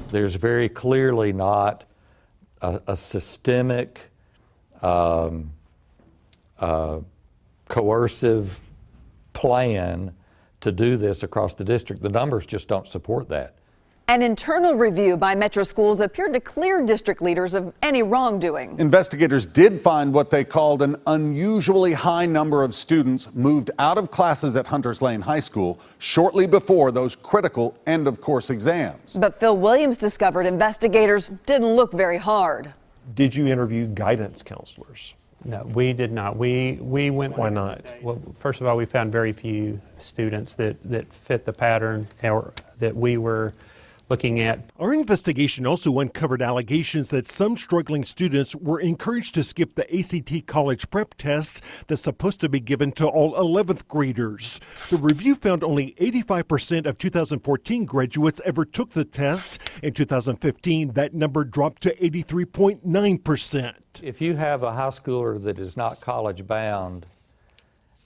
There's very clearly not a systemic, coercive plan to do this across the district. The numbers just don't support that. An internal review by Metro Schools appeared to clear district leaders of any wrongdoing. Investigators did find what they called an unusually high number of students moved out of classes at Hunters Lane High School shortly before those critical end-of-course exams. But Phil Williams discovered investigators didn't look very hard. Did you interview guidance counselors? No, we did not. We went. Why not? Well, first of all, we found very few students that fit the pattern or that we were looking at. Our investigation also uncovered allegations that some struggling students were encouraged to skip the ACT college prep test that's supposed to be given to all 11th graders. The review found only 85% of 2014 graduates ever took the test. In 2015, that number dropped to 83.9%. If you have a high schooler that is not college bound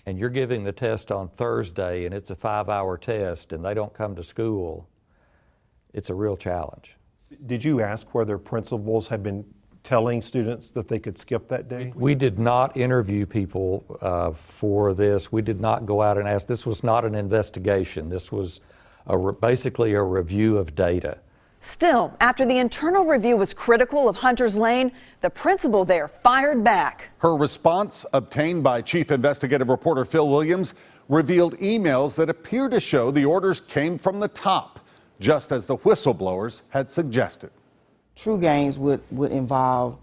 and you're giving the test on Thursday and it's a 5-hour test and they don't come to school, it's a real challenge. Did you ask whether principals had been telling students that they could skip that day? We did not interview people for this. We did not go out and ask. This was not an investigation. This was basically a review of data. Still, after the internal review was critical of Hunters Lane, the principal there fired back. Her response, obtained by Chief Investigative Reporter Phil Williams, revealed emails that appear to show the orders came from the top, just as the whistleblowers had suggested. True games would involve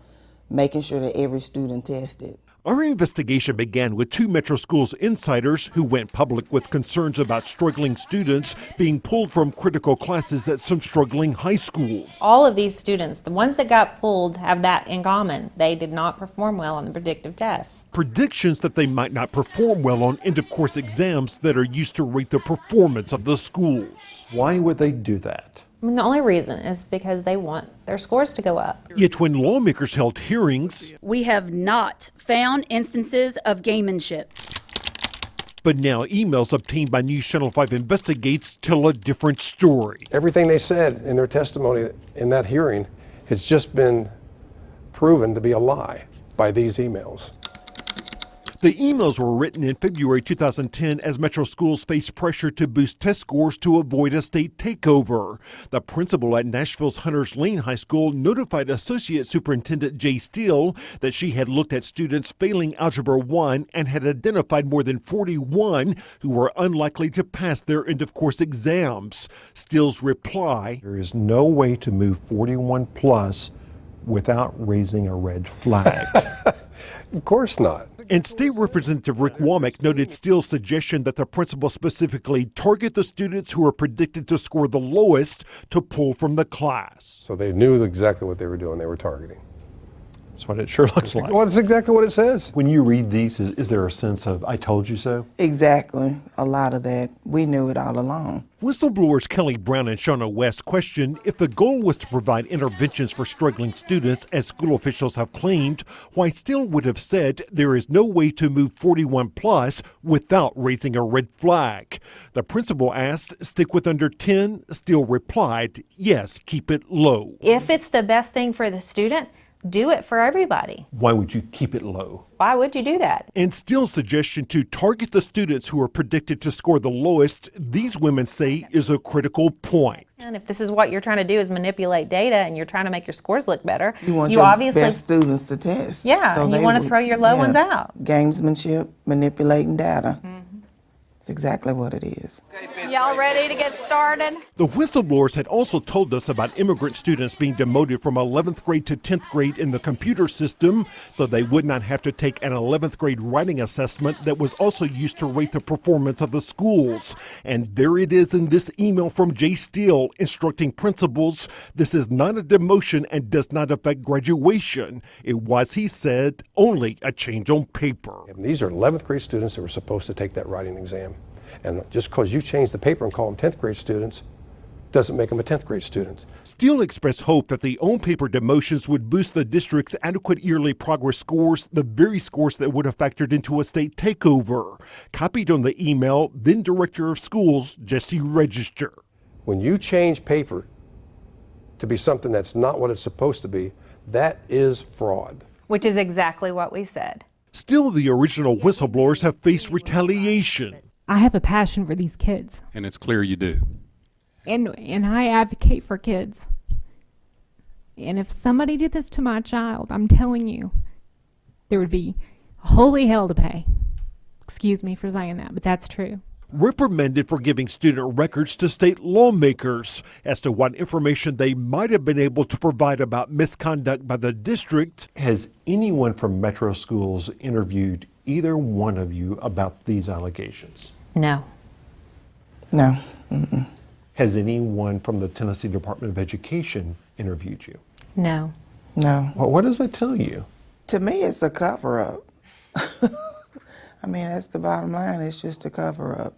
making sure that every student tested. Our investigation began with 2 Metro Schools insiders who went public with concerns about struggling students being pulled from critical classes at some struggling high schools. All of these students, the ones that got pulled, have that in common. They did not perform well on the predictive tests. Predictions that they might not perform well on end-of-course exams that are used to rate the performance of the schools. Why would they do that? I mean, the only reason is because they want their scores to go up. Yet when lawmakers held hearings, we have not found instances of gamemanship. But now emails obtained by NewsChannel 5 Investigates tell a different story. Everything they said in their testimony in that hearing has just been proven to be a lie by these emails. The emails were written in February 2010 as Metro Schools faced pressure to boost test scores to avoid a state takeover. The principal at Nashville's Hunters Lane High School notified Associate Superintendent Jay Steele that she had looked at students failing Algebra 1 and had identified more than 41 who were unlikely to pass their end-of-course exams. Steele's reply: There is no way to move 41 plus without raising a red flag. Of course not. And State Representative Rick Womack noted Steele's suggestion that the principal specifically target the students who are predicted to score the lowest to pull from the class. So they knew exactly what they were doing. They were targeting. That's what it sure looks like. Well, that's exactly what it says. When you read these, is there a sense of, I told you so? Exactly. A lot of that. We knew it all along. Whistleblowers Kelly Brown and Shauna West questioned if the goal was to provide interventions for struggling students, as school officials have claimed, why Steele would have said there is no way to move 41 plus without raising a red flag. The principal asked, stick with under 10. Steele replied, yes, keep it low. If it's the best thing for the student, do it for everybody. Why would you keep it low? Why would you do that? And Steele's suggestion to target the students who are predicted to score the lowest, these women say, is a critical point. And if this is what you're trying to do is manipulate data and you're trying to make your scores look better, You want your obviously best students to test. Yeah, So and you they want to would- throw your low ones out. Gamesmanship, manipulating data. That's exactly what it is. Y'all ready to get started? The whistleblowers had also told us about immigrant students being demoted from 11th grade to 10th grade in the computer system so they would not have to take an 11th grade writing assessment that was also used to rate the performance of the schools. And there it is in this email from Jay Steele instructing principals, this is not a demotion and does not affect graduation. It was, he said, only a change on paper. These are 11th grade students that were supposed to take that writing exam. And just because you change the paper and call them 10th grade students doesn't make them a 10th grade student. Steele expressed hope that the on-paper demotions would boost the district's adequate yearly progress scores, the very scores that would have factored into a state takeover. Copied on the email, then Director of Schools, Jesse Register. When you change paper to be something that's not what it's supposed to be, that is fraud. Which is exactly what we said. Still, the original whistleblowers have faced retaliation. I have a passion for these kids. And it's clear you do. And I advocate for kids. And if somebody did this to my child, I'm telling you, there would be holy hell to pay. Excuse me for saying that, but that's true. Reprimanded for giving student records to state lawmakers as to what information they might have been able to provide about misconduct by the district. Has anyone from Metro Schools interviewed either one of you about these allegations? No. No. Mm-mm. Has anyone from the Tennessee Department of Education interviewed you? No. No. Well, what does that tell you? To me, it's a cover-up. I mean, that's the bottom line. It's just a cover-up.